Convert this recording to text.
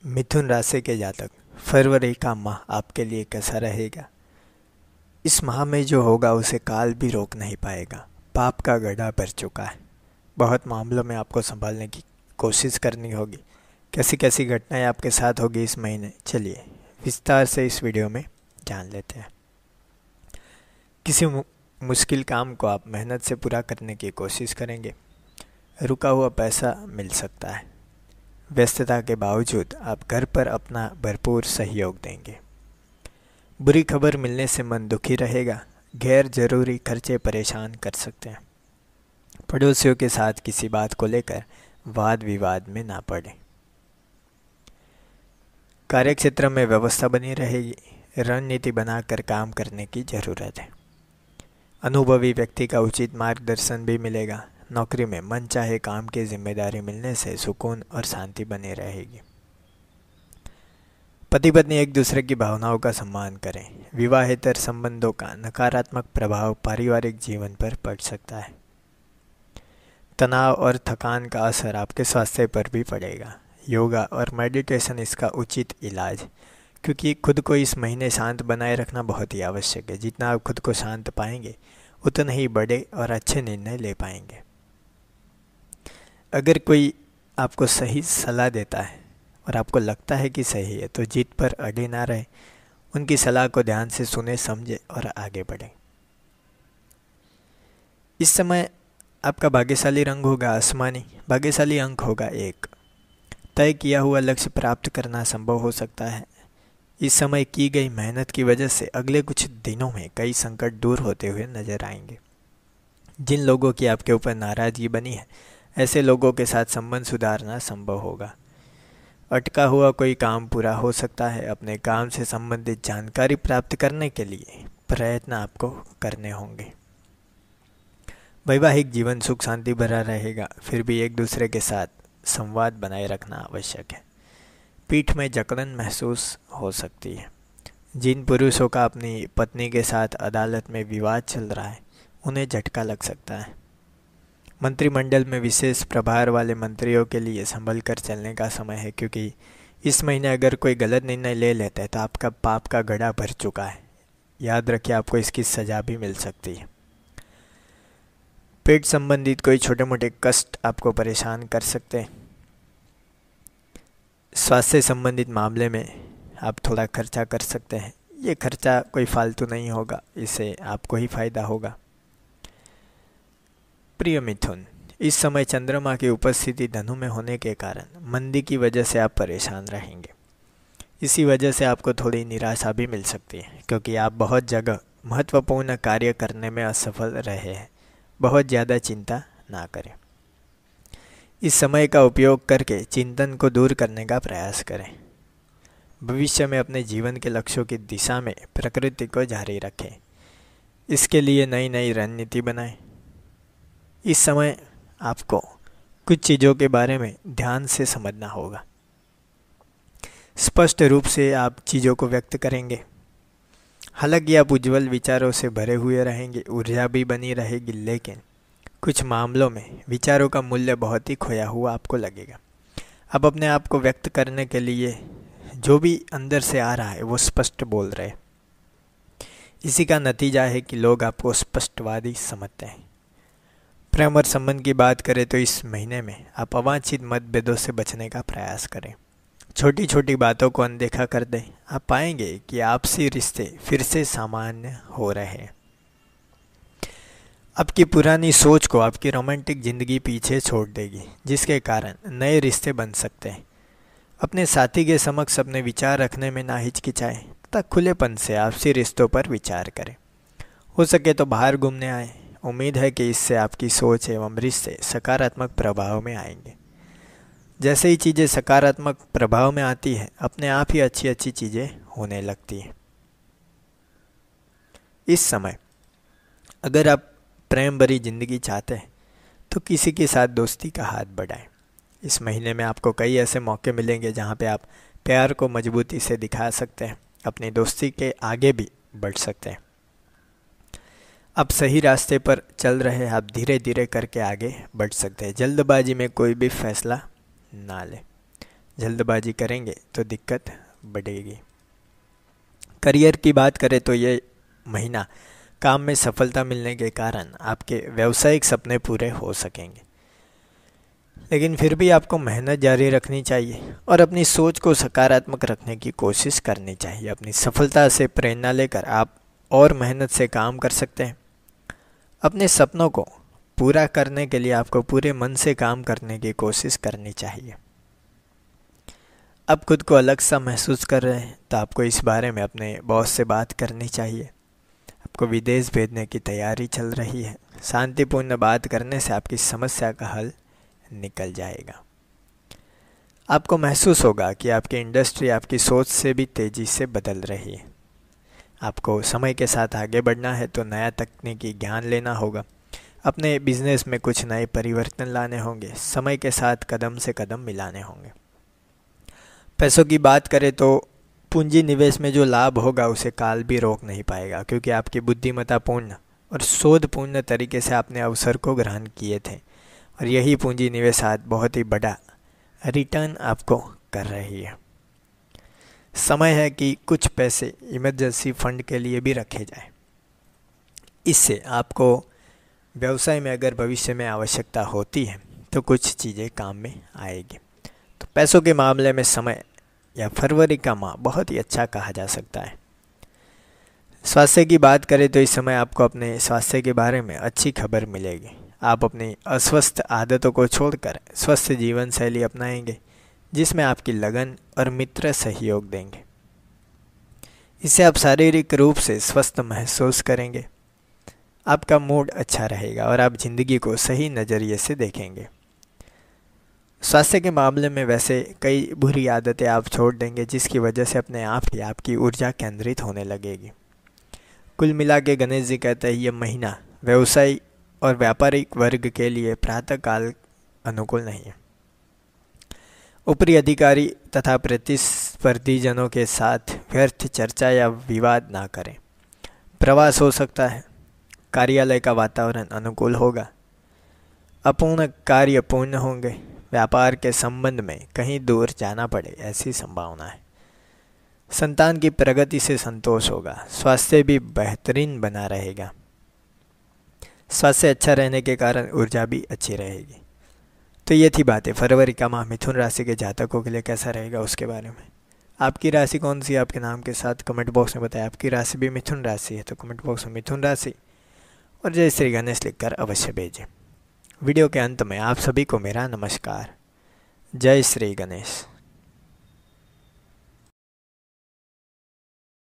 मिथुन राशि के जातक, फरवरी का माह आपके लिए कैसा रहेगा? इस माह में जो होगा उसे काल भी रोक नहीं पाएगा। पाप का गड्ढा भर चुका है। बहुत मामलों में आपको संभालने की कोशिश करनी होगी। कैसी कैसी घटनाएं आपके साथ होगी इस महीने, चलिए विस्तार से इस वीडियो में जान लेते हैं। किसी मुश्किल काम को आप मेहनत से पूरा करने की कोशिश करेंगे। रुका हुआ पैसा मिल सकता है। व्यस्तता के बावजूद आप घर पर अपना भरपूर सहयोग देंगे। बुरी खबर मिलने से मन दुखी रहेगा। गैर जरूरी खर्चे परेशान कर सकते हैं। पड़ोसियों के साथ किसी बात को लेकर वाद विवाद में ना पड़े। कार्यक्षेत्र में व्यवस्था बनी रहेगी। रणनीति बनाकर काम करने की जरूरत है। अनुभवी व्यक्ति का उचित मार्गदर्शन भी मिलेगा। नौकरी में मन चाहे काम की जिम्मेदारी मिलने से सुकून और शांति बनी रहेगी। पति पत्नी एक दूसरे की भावनाओं का सम्मान करें। विवाहेतर संबंधों का नकारात्मक प्रभाव पारिवारिक जीवन पर पड़ सकता है। तनाव और थकान का असर आपके स्वास्थ्य पर भी पड़ेगा। योगा और मेडिटेशन इसका उचित इलाज, क्योंकि खुद को इस महीने शांत बनाए रखना बहुत ही आवश्यक है। जितना आप खुद को शांत पाएंगे उतने ही बड़े और अच्छे निर्णय ले पाएंगे। अगर कोई आपको सही सलाह देता है और आपको लगता है कि सही है, तो जिद पर अड़े ना रहे। उनकी सलाह को ध्यान से सुने, समझे और आगे बढ़े। इस समय आपका भाग्यशाली रंग होगा आसमानी। भाग्यशाली अंक होगा 1। तय किया हुआ लक्ष्य प्राप्त करना संभव हो सकता है। इस समय की गई मेहनत की वजह से अगले कुछ दिनों में कई संकट दूर होते हुए नजर आएंगे। जिन लोगों की आपके ऊपर नाराजगी बनी है, ऐसे लोगों के साथ संबंध सुधारना संभव होगा। अटका हुआ कोई काम पूरा हो सकता है। अपने काम से संबंधित जानकारी प्राप्त करने के लिए प्रयत्न आपको करने होंगे। वैवाहिक जीवन सुख शांति भरा रहेगा। फिर भी एक दूसरे के साथ संवाद बनाए रखना आवश्यक है। पीठ में जकड़न महसूस हो सकती है। जिन पुरुषों का अपनी पत्नी के साथ अदालत में विवाद चल रहा है, उन्हें झटका लग सकता है। मंत्रिमंडल में विशेष प्रभार वाले मंत्रियों के लिए संभल कर चलने का समय है, क्योंकि इस महीने अगर कोई गलत निर्णय ले लेता है तो आपका पाप का घड़ा भर चुका है। याद रखिए, आपको इसकी सजा भी मिल सकती है। पेट संबंधित कोई छोटे मोटे कष्ट आपको परेशान कर सकते हैं। स्वास्थ्य संबंधित मामले में आप थोड़ा खर्चा कर सकते हैं। ये खर्चा कोई फालतू नहीं होगा, इससे आपको ही फायदा होगा। प्रिय मिथुन, इस समय चंद्रमा की उपस्थिति धनु में होने के कारण मंदी की वजह से आप परेशान रहेंगे। इसी वजह से आपको थोड़ी निराशा भी मिल सकती है, क्योंकि आप बहुत जगह महत्वपूर्ण कार्य करने में असफल रहे हैं। बहुत ज़्यादा चिंता ना करें। इस समय का उपयोग करके चिंतन को दूर करने का प्रयास करें। भविष्य में अपने जीवन के लक्ष्यों की दिशा में प्रकृति को जारी रखें। इसके लिए नई नई रणनीति बनाएं। इस समय आपको कुछ चीज़ों के बारे में ध्यान से समझना होगा। स्पष्ट रूप से आप चीज़ों को व्यक्त करेंगे। हालांकि आप उज्जवल विचारों से भरे हुए रहेंगे, ऊर्जा भी बनी रहेगी, लेकिन कुछ मामलों में विचारों का मूल्य बहुत ही खोया हुआ आपको लगेगा। आप अपने आप को व्यक्त करने के लिए जो भी अंदर से आ रहा है वो स्पष्ट बोल रहे हैं। इसी का नतीजा है कि लोग आपको स्पष्टवादी समझते हैं। प्रेम और संबंध की बात करें तो इस महीने में आप अवांछित मतभेदों से बचने का प्रयास करें। छोटी छोटी बातों को अनदेखा कर दें। आप पाएंगे कि आपसी रिश्ते फिर से सामान्य हो रहे हैं। आपकी पुरानी सोच को आपकी रोमांटिक जिंदगी पीछे छोड़ देगी, जिसके कारण नए रिश्ते बन सकते हैं। अपने साथी के समक्ष अपने विचार रखने में ना हिचकिचाएं तथा खुलेपन से आपसी रिश्तों पर विचार करें। हो सके तो बाहर घूमने आए। उम्मीद है कि इससे आपकी सोच एवं रिश्ते सकारात्मक प्रभाव में आएंगे। जैसे ही चीज़ें सकारात्मक प्रभाव में आती है, अपने आप ही अच्छी अच्छी चीज़ें होने लगती हैं। इस समय अगर आप प्रेम भरी जिंदगी चाहते हैं तो किसी के साथ दोस्ती का हाथ बढ़ाएं। इस महीने में आपको कई ऐसे मौके मिलेंगे जहां पे आप प्यार को मजबूती से दिखा सकते हैं। अपनी दोस्ती के आगे भी बढ़ सकते हैं। आप सही रास्ते पर चल रहे हैं। आप धीरे धीरे करके आगे बढ़ सकते हैं। जल्दबाजी में कोई भी फैसला ना लें। जल्दबाजी करेंगे तो दिक्कत बढ़ेगी। करियर की बात करें तो ये महीना काम में सफलता मिलने के कारण आपके व्यावसायिक सपने पूरे हो सकेंगे, लेकिन फिर भी आपको मेहनत जारी रखनी चाहिए और अपनी सोच को सकारात्मक रखने की कोशिश करनी चाहिए। अपनी सफलता से प्रेरणा लेकर आप और मेहनत से काम कर सकते हैं। अपने सपनों को पूरा करने के लिए आपको पूरे मन से काम करने की कोशिश करनी चाहिए। आप खुद को अलग सा महसूस कर रहे हैं तो आपको इस बारे में अपने बॉस से बात करनी चाहिए। आपको विदेश भेजने की तैयारी चल रही है, शांतिपूर्ण बात करने से आपकी समस्या का हल निकल जाएगा। आपको महसूस होगा कि आपकी इंडस्ट्री आपकी सोच से भी तेज़ी से बदल रही है। आपको समय के साथ आगे बढ़ना है तो नया तकनीकी ज्ञान लेना होगा। अपने बिजनेस में कुछ नए परिवर्तन लाने होंगे, समय के साथ कदम से कदम मिलाने होंगे। पैसों की बात करें तो पूंजी निवेश में जो लाभ होगा उसे काल भी रोक नहीं पाएगा, क्योंकि आपकी बुद्धिमत्तापूर्ण और शोधपूर्ण तरीके से आपने अवसर को ग्रहण किए थे और यही पूंजी निवेश आज बहुत ही बड़ा रिटर्न आपको कर रही है। समय है कि कुछ पैसे इमरजेंसी फंड के लिए भी रखे जाएं। इससे आपको व्यवसाय में अगर भविष्य में आवश्यकता होती है तो कुछ चीज़ें काम में आएगी। तो पैसों के मामले में समय या फरवरी का माह बहुत ही अच्छा कहा जा सकता है। स्वास्थ्य की बात करें तो इस समय आपको अपने स्वास्थ्य के बारे में अच्छी खबर मिलेगी। आप अपनी अस्वस्थ आदतों को छोड़कर स्वस्थ जीवन शैली अपनाएंगे, जिसमें आपकी लगन और मित्र सहयोग देंगे। इससे आप शारीरिक रूप से स्वस्थ महसूस करेंगे। आपका मूड अच्छा रहेगा और आप जिंदगी को सही नज़रिए से देखेंगे। स्वास्थ्य के मामले में वैसे कई बुरी आदतें आप छोड़ देंगे, जिसकी वजह से अपने आप ही आपकी ऊर्जा केंद्रित होने लगेगी। कुल मिला के गणेश जी कहते हैं यह महीना व्यवसायी और व्यापारिक वर्ग के लिए प्रातःकाल अनुकूल नहीं है। ऊपरी अधिकारी तथा प्रतिस्पर्धी जनों के साथ व्यर्थ चर्चा या विवाद ना करें। प्रवास हो सकता है। कार्यालय का वातावरण अनुकूल होगा। अपूर्ण कार्य पूर्ण होंगे। व्यापार के संबंध में कहीं दूर जाना पड़े ऐसी संभावना है। संतान की प्रगति से संतोष होगा। स्वास्थ्य भी बेहतरीन बना रहेगा। स्वास्थ्य अच्छा रहने के कारण ऊर्जा भी अच्छी रहेगी। तो ये थी बातें फरवरी का माह मिथुन राशि के जातकों के लिए कैसा रहेगा उसके बारे में। आपकी राशि कौन सी है आपके नाम के साथ कमेंट बॉक्स में बताएं। आपकी राशि भी मिथुन राशि है तो कमेंट बॉक्स में मिथुन राशि और जय श्री गणेश लिखकर अवश्य भेजें। वीडियो के अंत में आप सभी को मेरा नमस्कार। जय श्री गणेश।